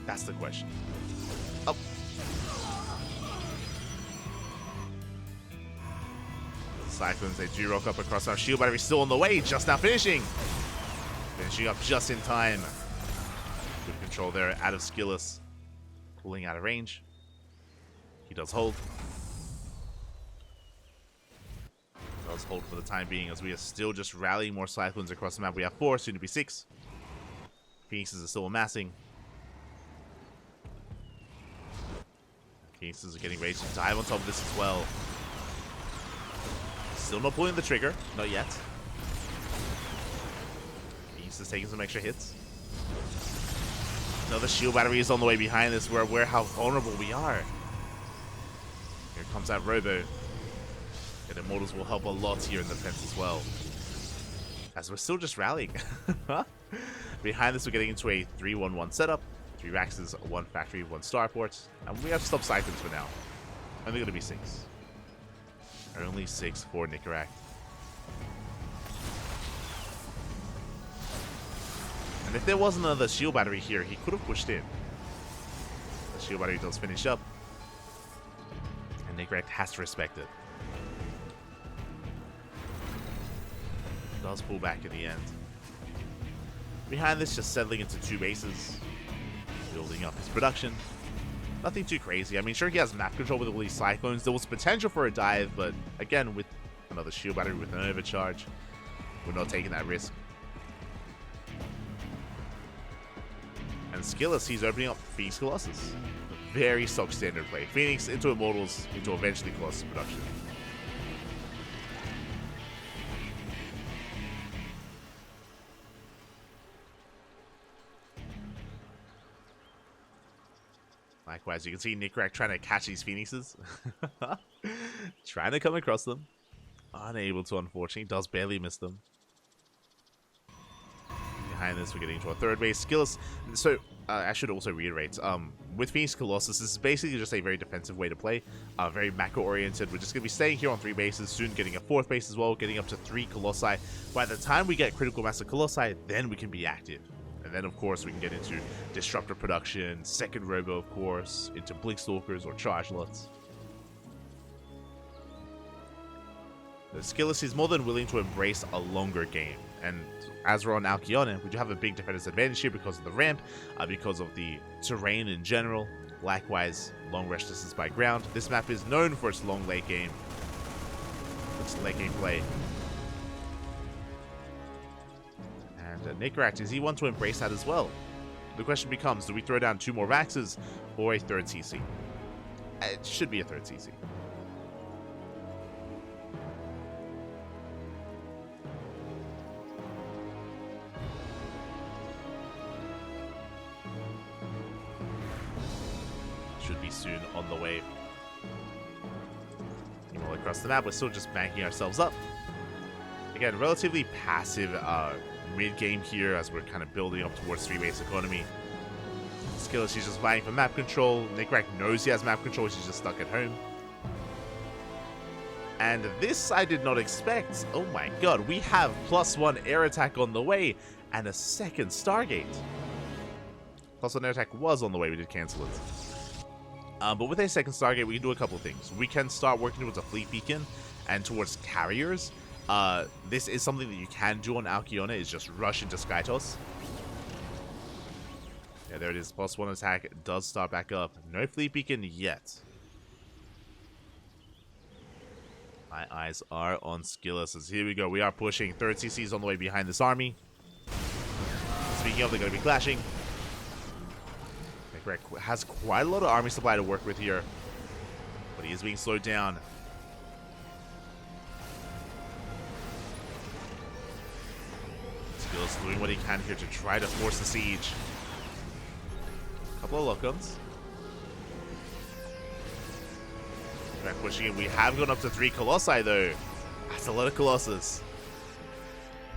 That's the question. Oh. Cyclones, they do rock up across our shield battery. Still on the way, just now finishing. Finishing up just in time. Good control there out of SKillous. Pulling out of range. He does hold. Does hold for the time being, as we are still just rallying more Cyclones across the map. We have 4, soon to be 6. Phoenixes are still amassing. Phoenixes are getting ready to dive on top of this as well. Still not pulling the trigger. Not yet. Phoenixes taking some extra hits. Another shield battery is on the way behind this. We're aware how vulnerable we are. Here comes that Robo. And Immortals will help a lot here in the defense as well. As we're still just rallying. Behind this, we're getting into a 3-1-1 setup. 3 Raxes, 1 Factory, 1 Starport. And we have to stop Cyclones for now. Only going to be 6. Only 6 for Nicoract. And if there wasn't another shield battery here, he could have pushed in. The shield battery does finish up. And Nicoract has to respect it. Does pull back in the end. Behind this, just settling into 2 bases. Building up his production. Nothing too crazy. I mean, sure, he has map control with all these Cyclones. There was potential for a dive, but again, with another shield battery with an overcharge, we're not taking that risk. And SKillous, he's opening up Phoenix Colossus. A very stock standard play. Phoenix into Immortals, into eventually Colossus production. Likewise, you can see Nicoract trying to catch these Phoenixes. Trying to come across them. Unable to, unfortunately. Does barely miss them. behind this. We're getting into a third base. SKillous. So, I should also reiterate, with Phoenix Colossus, this is basically just a very defensive way to play. Very macro-oriented. We're just going to be staying here on 3 bases, soon getting a 4th base as well, getting up to 3 Colossi. By the time we get Critical Mass Colossi, then we can be active. And then, of course, we can get into Disruptor Production, second Robo, of course, into Blink Stalkers or Charge Lots. The SKillous is more than willing to embrace a longer game. And as we're on Alcyone, we do have a big defender's advantage here because of the ramp, because of the terrain in general. Likewise, long rest distance by ground. This map is known for its long late game. Its late game play. And Nicoract, is he one to embrace that as well? The question becomes, do we throw down 2 more Vaxes or a 3rd CC? It should be a 3rd CC. Should be soon on the way. All across the map, we're still just banking ourselves up. Again, relatively passive mid-game here as we're kind of building up towards 3-base economy. SKillous, he's just vying for map control. Nicoract knows he has map control, he's just stuck at home. And this I did not expect. Oh my god, we have +1 air attack on the way and a 2nd Stargate. +1 air attack was on the way, we did cancel it. But with a 2nd Stargate, we can do a couple things. We can start working towards a fleet beacon and towards carriers. This is something that you can do on Alcyone, is just rush into Skytos. Yeah, there it is. +1 attack. It does start back up. No fleet beacon yet. My eyes are on SKillous. As here we go. We are pushing. 3rd CC's on the way behind this army. Speaking of, they're going to be clashing. Nicoract has quite a lot of army supply to work with here, but he is being slowed down. SKillous doing what he can here to try to force the siege. Couple of lock-ons. Nicoract pushing in. We have gone up to 3 Colossi though. That's a lot of Colossus.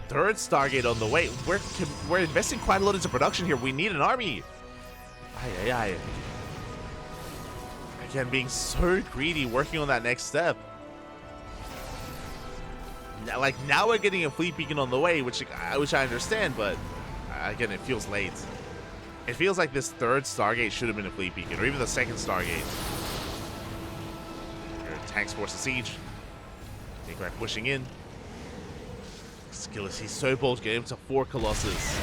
3rd Stargate on the way. We're investing quite a lot into production here. We need an army. Aye, aye, aye. Again, being so greedy, working on that next step. Now we're getting a fleet beacon on the way, which I understand, but again, it feels late. It feels like this 3rd Stargate should have been a fleet beacon, or even the 2nd Stargate. Here, tanks force the siege. Nicoract pushing in. SKillous, he's so bold, get him to 4 Colossus.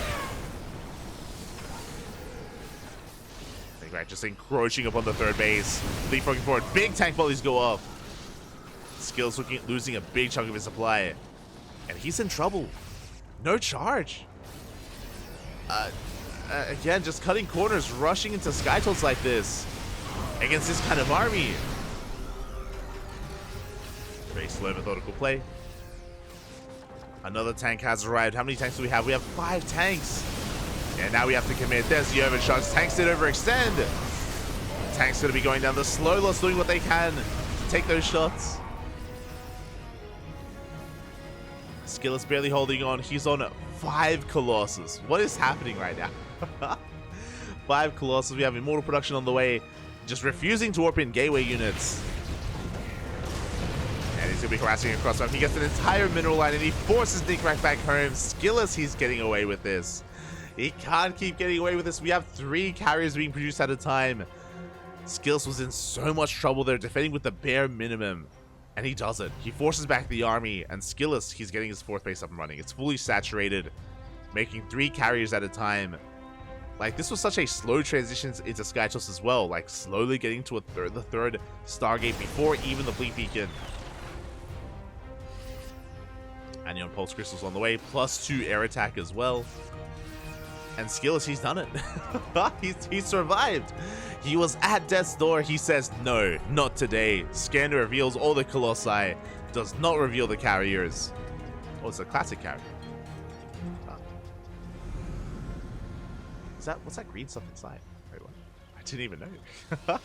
Nicoract just encroaching upon the 3rd base. Leapfrogging forward, big tank volleys go off. SKillous losing a big chunk of his supply. And he's in trouble. No charge. Again, just cutting corners, rushing into Skytolls like this against this kind of army. Very slow, methodical play. Another tank has arrived. How many tanks do we have? We have 5 tanks. And now we have to commit. There's the overcharge. Tanks did overextend. Tanks going to be going down. The slow lots doing what they can to take those shots. SKillous barely holding on. He's on 5 Colossus. What is happening right now? 5 Colossus. We have Immortal Production on the way. Just refusing to warp in gateway units. And he's going to be harassing across map. He gets an entire mineral line and he forces Nicoract back home. SKillous, he's getting away with this. He can't keep getting away with this. We have 3 carriers being produced at a time. SKillous was in so much trouble there, defending with the bare minimum. And he doesn't. He forces back the army, and SKillous, he's getting his 4th base up and running. It's fully saturated, making 3 carriers at a time. Like, this was such a slow transition into Skytos as well. Like, slowly getting to the 3rd Stargate before even the Fleet Beacon. Anion Pulse Crystals on the way, +2 air attack as well. And SKillous, he's done it. He survived. He was at death's door. He says, no, not today. Scanner reveals all the Colossi. Does not reveal the carriers. Oh, it's a classic carrier. Oh. What's that green stuff inside? Wait, what? I didn't even know.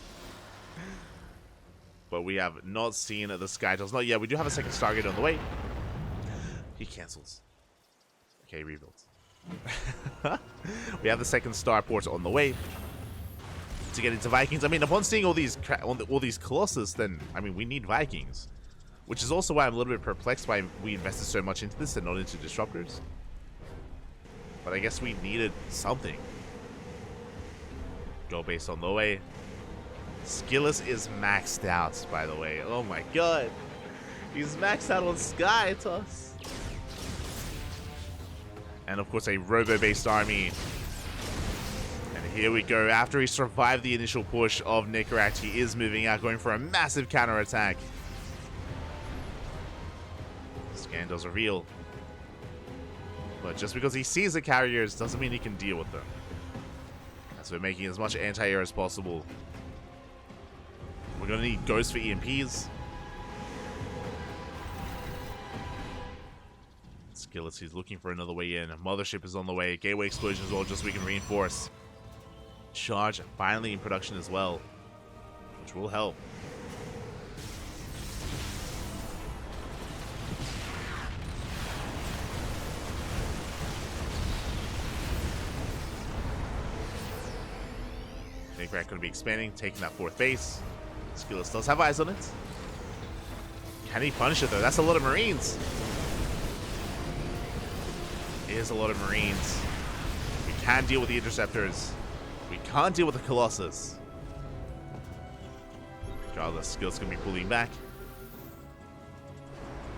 But we have not seen the Skytels. Not yet. We do have a 2nd Stargate on the way. He cancels. Okay, rebuilds. We have the second starport on the way to get into Vikings. I mean, upon seeing all these Colossus, then, I mean, we need Vikings. Which is also why I'm a little bit perplexed why we invested so much into this and not into Disruptors. But I guess we needed something. Go based on the way. SKillous is maxed out, by the way. Oh my god. He's maxed out on Skytoss. And of course a robo-based army. And here we go. After he survived the initial push of Nicoract, he is moving out, going for a massive counterattack. Scan does reveal. But just because he sees the carriers doesn't mean he can deal with them. So we're making as much anti-air as possible. We're going to need ghosts for EMPs. SKillous, he's looking for another way in. Mothership is on the way. Gateway explosion as well, just so we can reinforce. Charge finally in production as well, which will help. Nicoract going to be expanding, taking that fourth base. SKillous does have eyes on it. Can he punish it though? That's a lot of Marines. It is a lot of Marines. We can deal with the Interceptors. We can't deal with the Colossus. Regardless, SKillous going to be pulling back.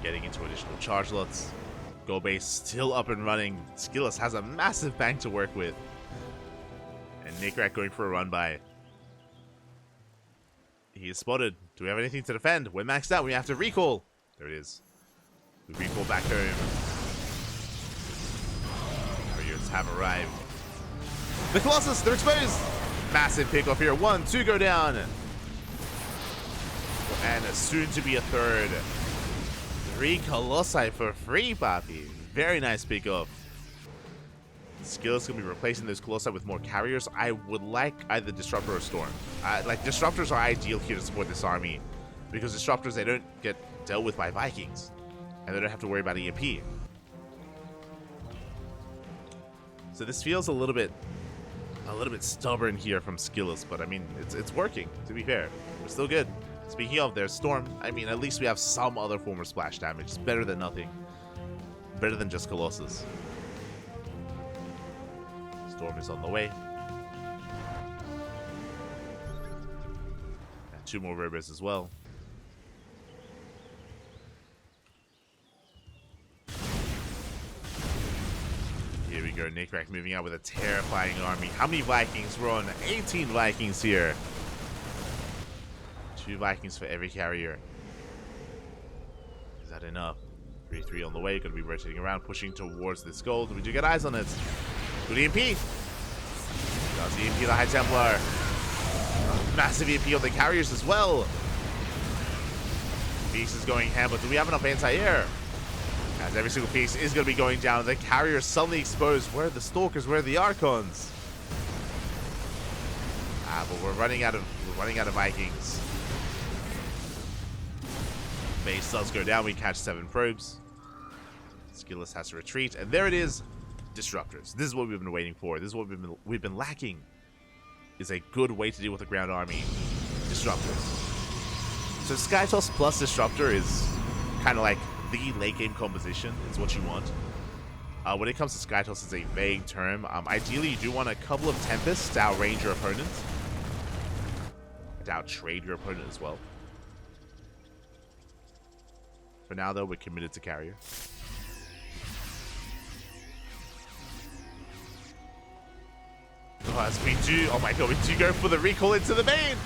Getting into additional charge lots. Goal base still up and running. SKillous has a massive bank to work with. And Nicoract going for a run by. He is spotted. Do we have anything to defend? We're maxed out. We have to recall. There it is. We recall back home. Warriors have arrived. The Colossus, they're exposed. Massive pickoff here. 1, 2 go down. And soon to be a third. 3 Colossi for free, Papi. Very nice pickoff. SKillous gonna be replacing those Colossi with more carriers. I would like either Disruptor or Storm. Like, Disruptors are ideal here to support this army, because Disruptors, they don't get dealt with by Vikings, and they don't have to worry about EMP. So this feels a little bit stubborn here from SKillous, but I mean, it's working, to be fair. We're still good. Speaking of, there's Storm. I mean, at least we have some other form of splash damage. It's better than nothing. Better than just Colossus. Storm is on the way. And 2 more Robos as well. Here we go, Nicoract moving out with a terrifying army. How many Vikings? We're on 18 Vikings here. 2 Vikings for every carrier. Is that enough? 3-3 on the way, going to be rotating around, pushing towards this gold. We do get eyes on it. Good EMP. Does EMP the High Templar. Massive EMP on the carriers as well. Piece is going ham, but do we have enough anti-air? As every single piece is going to be going down. The carriers suddenly exposed. Where are the Stalkers? Where are the Archons? But we're running out of Vikings. Base does go down. We catch 7 probes. SKillous has to retreat, and there it is. Disruptors. This is what we've been waiting for. This is what we've been lacking. Is a good way to deal with the ground army. Disruptors. So Skytoss plus Disruptor is kind of like the late game composition. It's what you want. When it comes to Skytoss, it's a vague term. Ideally, you do want a couple of Tempests to outrange your opponent. To outtrade your opponent as well. For now, though, we're committed to carrier. Oh, as we do, oh my god, we do go for the recall into the main.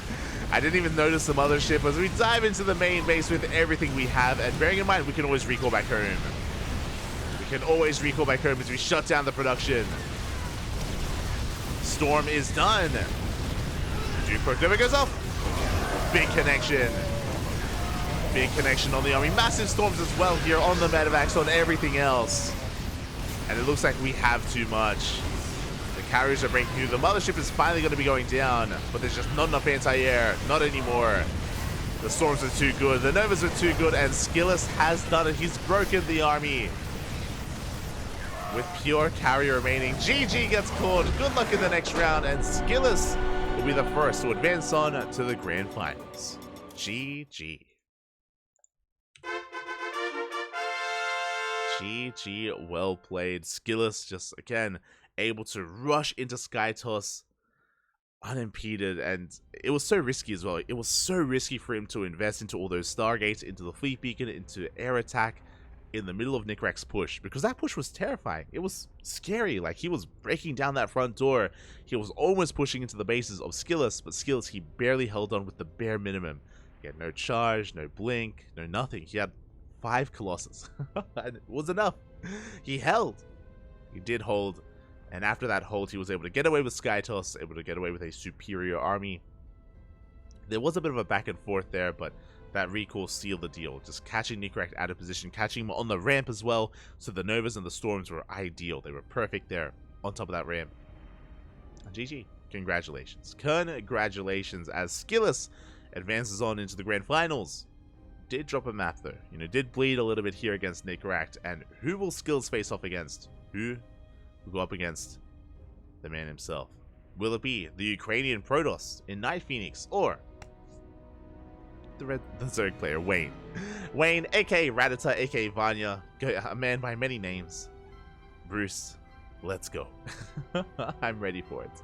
I didn't even notice the mothership as we dive into the main base with everything we have. And bearing in mind, we can always recall back home. We can always recall back home as we shut down the production. Storm is done. Duke never goes off. Big connection. Big connection on the army. Massive storms as well here on the medevacs, on everything else. And it looks like we have too much. The carriers are breaking through. The mothership is finally going to be going down, but there's just not enough anti-air. Not anymore. The storms are too good. The Novas are too good, and SKillous has done it. He's broken the army. with pure carry remaining. GG gets called. Good luck in the next round, and SKillous will be the first to advance on to the Grand Finals. GG. GG, well played. SKillous just, again, able to rush into SkyToss unimpeded, and it was so risky as well. It was so risky for him to invest into all those Stargates, into the Fleet Beacon, into air attack in the middle of Nicoract's push, because that push was terrifying. It was scary. Like, he was breaking down that front door. He was almost pushing into the bases of SKillous, but SKillous, he barely held on with the bare minimum. He had no charge, no blink, no nothing. He had 5 Colossus. And it was enough. He held. He did hold. And after that hold, he was able to get away with SkyToss, able to get away with a superior army. There was a bit of a back and forth there, but that recall sealed the deal. Just catching Nicoract out of position, catching him on the ramp as well. So the Novas and the Storms were ideal. They were perfect there on top of that ramp. And GG. Congratulations. Congratulations as SKillous advances on into the Grand Finals. Did drop a map though. You know, did bleed a little bit here against Nicoract. And who will SKillous face off against? Who will go up against the man himself? Will it be the Ukrainian Protoss in Night Phoenix, or the Zerg player, Wayne? Wayne, aka Radita, aka Vanya, a man by many names. Bruce, let's go. I'm ready for it.